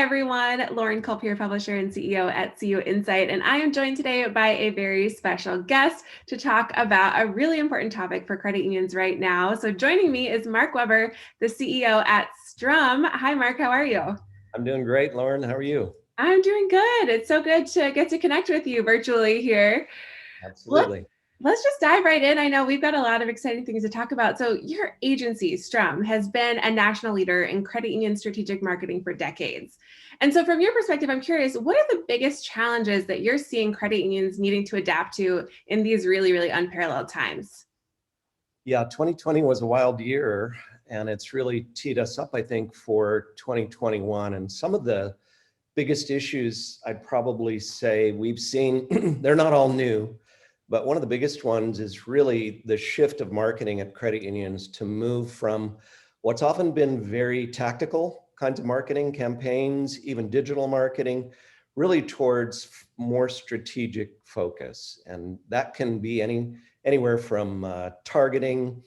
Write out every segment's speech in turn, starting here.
everyone. Lauren Culp here, publisher and CEO at CUInsight, and I am joined today by a very special guest to talk about a really important topic for credit unions right now. So joining me is Mark Weber, the CEO at Strum. Hi, Mark. How are you? I'm doing great, Lauren. How are you? I'm doing good. It's so good to get to connect with you virtually here. Let's Absolutely. let's just dive right in. I know we've got a lot of exciting things to talk about. So your agency, Strum, has been a national leader in credit union strategic marketing for decades. And so from your perspective, I'm curious, what are the biggest challenges that you're seeing credit unions needing to adapt to in these really, really unparalleled times? Yeah, 2020 was a wild year, and it's really teed us up, I think, for 2021. And some of the biggest issues I'd probably say we've seen, they're not all new, but one of the biggest ones is really the shift of marketing at credit unions to move from what's often been very tactical kinds of marketing campaigns, even digital marketing, really towards more strategic focus. And that can be anywhere from targeting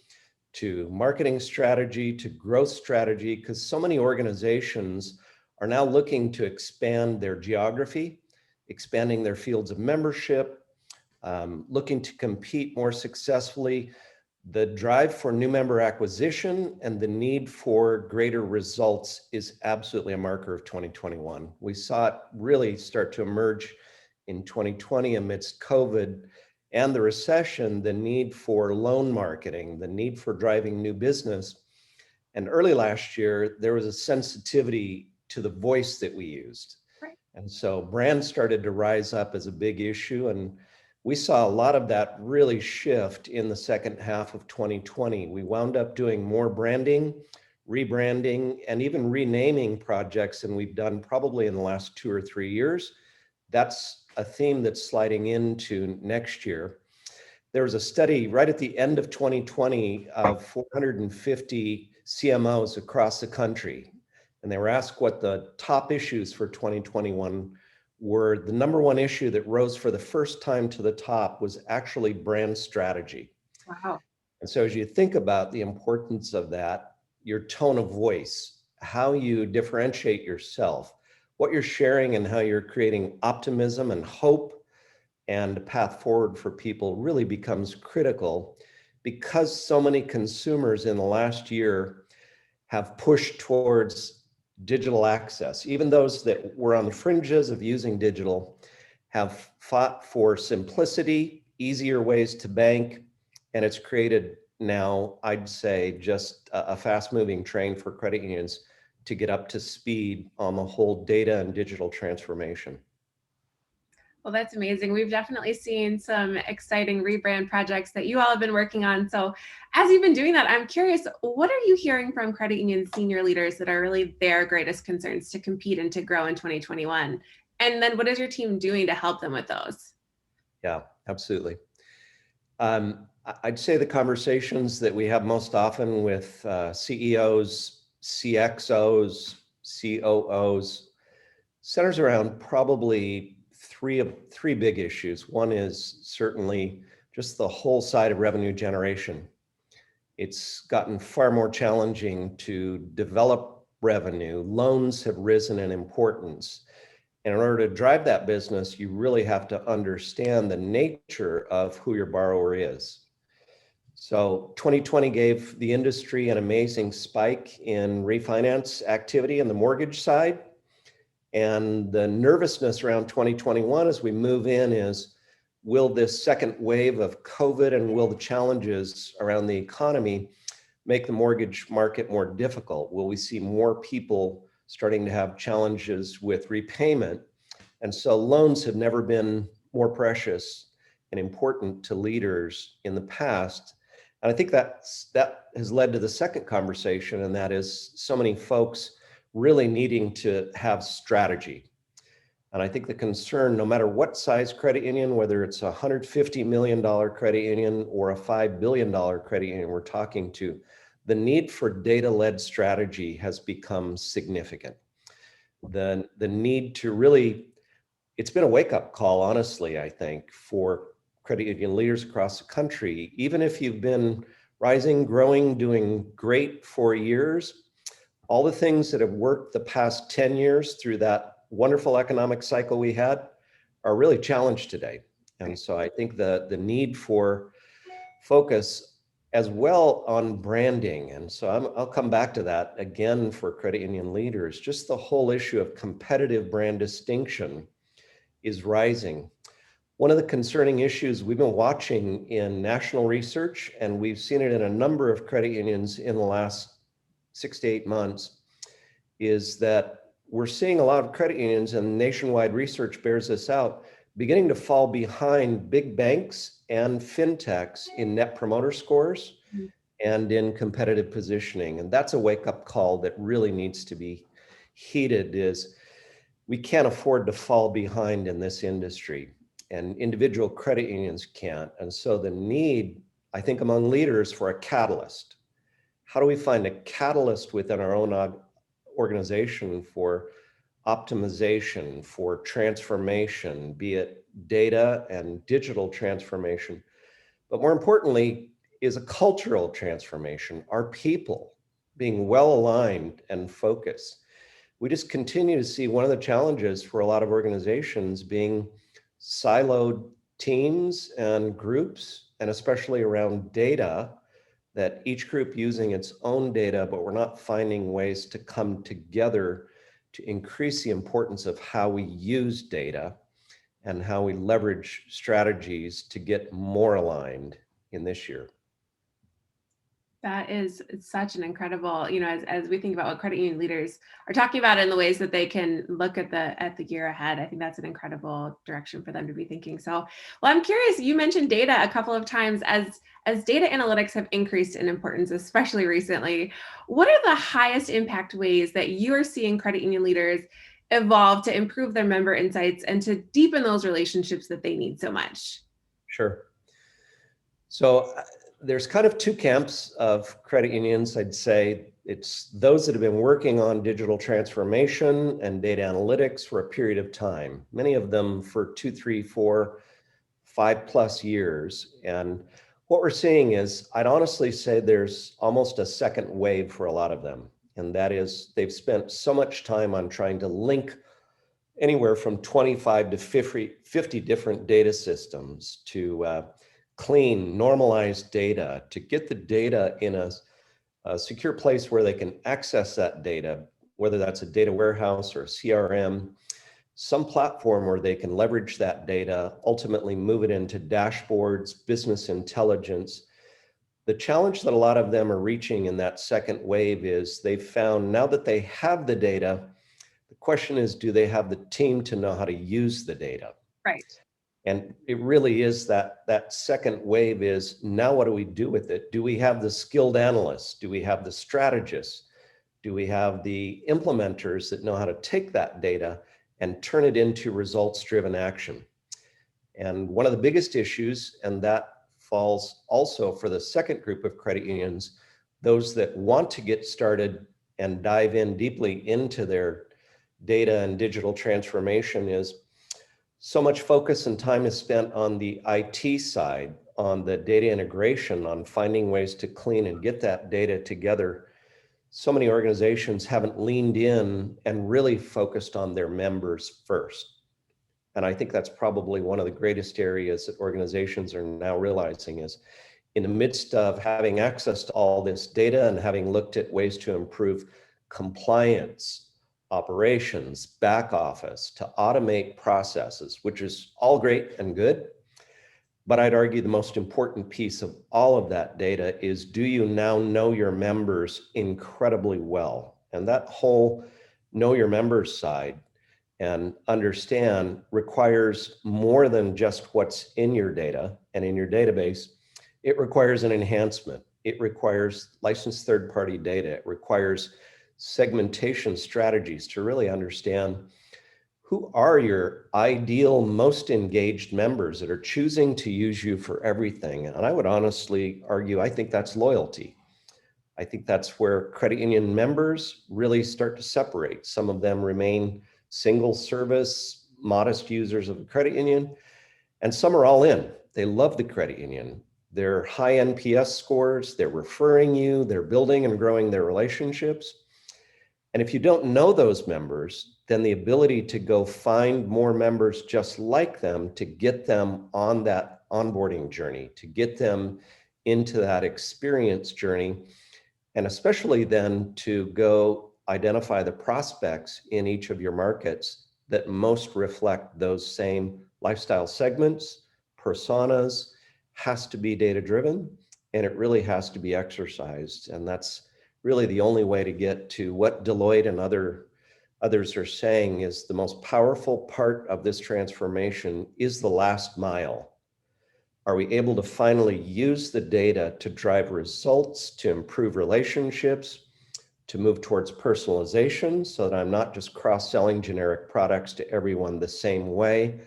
to marketing strategy to growth strategy, because so many organizations are now looking to expand their geography, expanding their fields of membership, looking to compete more successfully. The drive for new member acquisition and the need for greater results is absolutely a marker of 2021. We saw it really start to emerge in 2020 amidst COVID and the recession, the need for loan marketing, the need for driving new business. And early last year, there was a sensitivity to the voice that we used. Right. And so brand started to rise up as a big issue. And we saw a lot of that really shift in the second half of 2020. We wound up doing more branding, rebranding, and even renaming projects than we've done probably in the last 2 or 3 years. That's a theme that's sliding into next year. There was a study right at the end of 2020 of 450 CMOs across the country, and they were asked what the top issues for 2021 were. The number one issue that rose for the first time to the top was actually brand strategy. Wow. And so as you think about the importance of that, your tone of voice, how you differentiate yourself, what you're sharing and how you're creating optimism and hope and a path forward for people really becomes critical, because so many consumers in the last year have pushed towards digital access. Even those that were on the fringes of using digital have fought for simplicity, easier ways to bank, and it's created now, I'd say, just a fast-moving train for credit unions to get up to speed on the whole data and digital transformation. Well, that's amazing. We've definitely seen some exciting rebrand projects that you all have been working on. So as you've been doing that, I'm curious, what are you hearing from credit union senior leaders that are really their greatest concerns to compete and to grow in 2021? And then what is your team doing to help them with those? Yeah, absolutely. I'd say the conversations that we have most often with CEOs, CXOs, COOs centers around probably three big issues. One is certainly just the whole side of revenue generation. It's gotten far more challenging to develop revenue. Loans have risen in importance. And in order to drive that business, you really have to understand the nature of who your borrower is. So 2020 gave the industry an amazing spike in refinance activity on the mortgage side. And the nervousness around 2021 as we move in is, will this second wave of COVID and will the challenges around the economy make the mortgage market more difficult? Will we see more people starting to have challenges with repayment? And so loans have never been more precious and important to leaders in the past. And I think that has led to the second conversation, and that is so many folks really needing to have strategy. And I think the concern, no matter what size credit union, whether it's a $150 million credit union or a $5 billion credit union we're talking to, the need for data-led strategy has become significant. The need to really, it's been a wake-up call, honestly, I think, for credit union leaders across the country. Even if you've been rising, growing, doing great for years, all the things that have worked the past 10 years through that wonderful economic cycle we had are really challenged today. And so I think the need for focus as well on branding. And so I'll come back to that again for credit union leaders. Just the whole issue of competitive brand distinction is rising. One of the concerning issues we've been watching in national research, and we've seen it in a number of credit unions in the last 6 to 8 months, is that we're seeing a lot of credit unions, and nationwide research bears this out, beginning to fall behind big banks and fintechs in net promoter scores and in competitive positioning. And that's a wake-up call that really needs to be heeded. Is we can't afford to fall behind in this industry, and individual credit unions can't. And so the need, I think, among leaders for a catalyst. How do we find a catalyst within our own organization for optimization, for transformation, be it data and digital transformation, but more importantly, is a cultural transformation, our people being well aligned and focused. We just continue to see one of the challenges for a lot of organizations being siloed teams and groups, and especially around data, that each group using its own data, but we're not finding ways to come together to increase the importance of how we use data and how we leverage strategies to get more aligned in this year. That is such an incredible, as we think about what credit union leaders are talking about in the ways that they can look at the year ahead, I think that's an incredible direction for them to be thinking. So, well, I'm curious, you mentioned data a couple of times. As data analytics have increased in importance, especially recently, what are the highest impact ways that you are seeing credit union leaders evolve to improve their member insights and to deepen those relationships that they need so much? Sure. So there's kind of two camps of credit unions. I'd say it's those that have been working on digital transformation and data analytics for a period of time, many of them for 2, 3, 4, 5+ years. And what we're seeing is, I'd honestly say there's almost a second wave for a lot of them. And that is, they've spent so much time on trying to link anywhere from 25 to 50 different data systems to clean, normalized data, to get the data in a secure place where they can access that data, whether that's a data warehouse or a CRM, some platform where they can leverage that data, ultimately move it into dashboards, business intelligence. The challenge that a lot of them are reaching in that second wave is they've found, now that they have the data, the question is, do they have the team to know how to use the data? Right. And it really is that second wave is, now what do we do with it? Do we have the skilled analysts? Do we have the strategists? Do we have the implementers that know how to take that data and turn it into results-driven action? And one of the biggest issues, and that falls also for the second group of credit unions, those that want to get started and dive in deeply into their data and digital transformation, is so much focus and time is spent on the IT side, on the data integration, on finding ways to clean and get that data together. So many organizations haven't leaned in and really focused on their members first. And I think that's probably one of the greatest areas that organizations are now realizing is, in the midst of having access to all this data and having looked at ways to improve compliance, operations, back office, to automate processes, which is all great and good. But I'd argue the most important piece of all of that data is, do you now know your members incredibly well? And that whole know your members side and understand requires more than just what's in your data and in your database. It requires an enhancement. It requires licensed third-party data. It requires segmentation strategies to really understand who are your ideal, most engaged members that are choosing to use you for everything. And I would honestly argue, I think that's loyalty. I think that's where credit union members really start to separate. Some of them remain single service, modest users of the credit union, and some are all in. They love the credit union. They're high NPS scores, they're referring you, they're building and growing their relationships. And if you don't know those members, then the ability to go find more members just like them, to get them on that onboarding journey, to get them into that experience journey, and especially then to go identify the prospects in each of your markets that most reflect those same lifestyle segments, personas, has to be data driven, and it really has to be exercised. And that's really the only way to get to what Deloitte and others are saying is the most powerful part of this transformation is the last mile. Are we able to finally use the data to drive results, to improve relationships, to move towards personalization so that I'm not just cross-selling generic products to everyone the same way,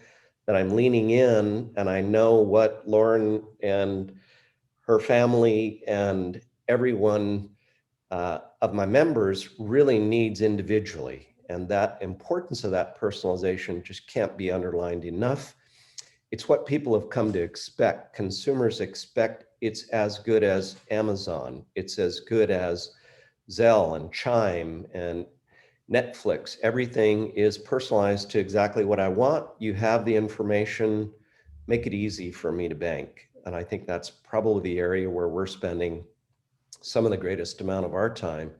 that I'm leaning in and I know what Lauren and her family and everyone of my members really needs individually. And that importance of that personalization just can't be underlined enough. It's what people have come to expect. Consumers expect it's as good as Amazon. It's as good as Zelle and Chime and Netflix. Everything is personalized to exactly what I want. You have the information, make it easy for me to bank. And I think that's probably the area where we're spending some of the greatest amount of our time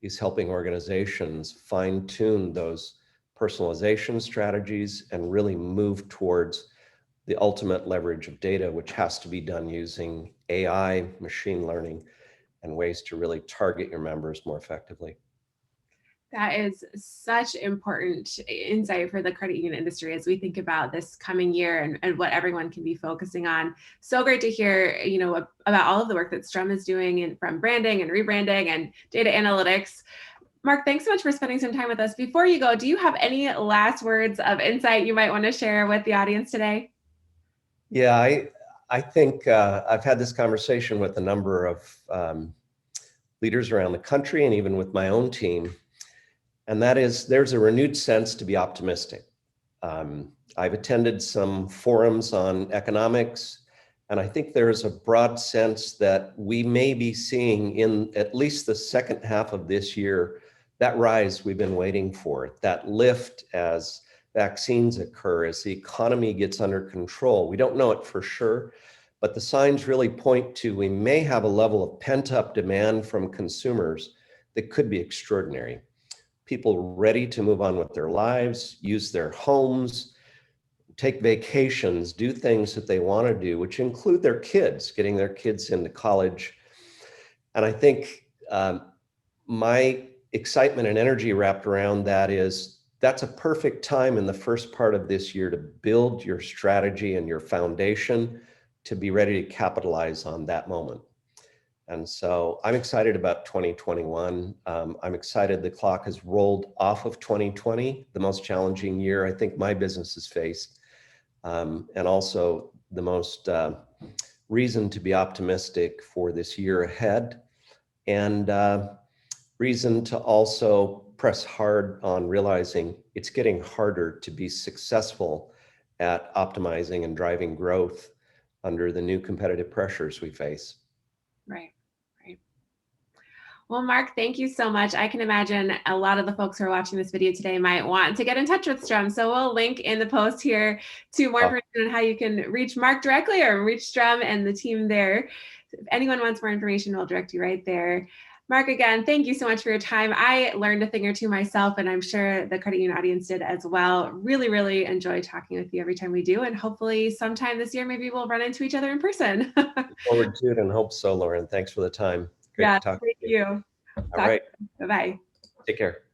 is helping organizations fine tune those personalization strategies and really move towards the ultimate leverage of data, which has to be done using AI, machine learning, and ways to really target your members more effectively. That is such important insight for the credit union industry as we think about this coming year and what everyone can be focusing on. So great to hear, about all of the work that Strum is doing from branding and rebranding and data analytics. Mark, thanks so much for spending some time with us. Before you go, do you have any last words of insight you might want to share with the audience today? Yeah, I think I've had this conversation with a number of leaders around the country and even with my own team. And that is, there's a renewed sense to be optimistic. I've attended some forums on economics, and I think there's a broad sense that we may be seeing in at least the second half of this year, that rise we've been waiting for, that lift as vaccines occur, as the economy gets under control. We don't know it for sure, but the signs really point to we may have a level of pent-up demand from consumers that could be extraordinary. People ready to move on with their lives, use their homes, take vacations, do things that they want to do, which include their kids, getting their kids into college. And I think my excitement and energy wrapped around that is that's a perfect time in the first part of this year to build your strategy and your foundation to be ready to capitalize on that moment. And so I'm excited about 2021. I'm excited the clock has rolled off of 2020, the most challenging year I think my business has faced, and also the most reason to be optimistic for this year ahead, and reason to also press hard on realizing it's getting harder to be successful at optimizing and driving growth under the new competitive pressures we face. Right. Well, Mark, thank you so much. I can imagine a lot of the folks who are watching this video today might want to get in touch with Strum. So we'll link in the post here to more information on how you can reach Mark directly or reach Strum and the team there. If anyone wants more information, we'll direct you right there. Mark, again, thank you so much for your time. I learned a thing or two myself, and I'm sure the credit union audience did as well. Really, really enjoy talking with you every time we do. And hopefully sometime this year, maybe we'll run into each other in person. Look forward to it and hope so, Lauren. Thanks for the time. Great to talk thank to you. you. All right. Bye-bye. Take care.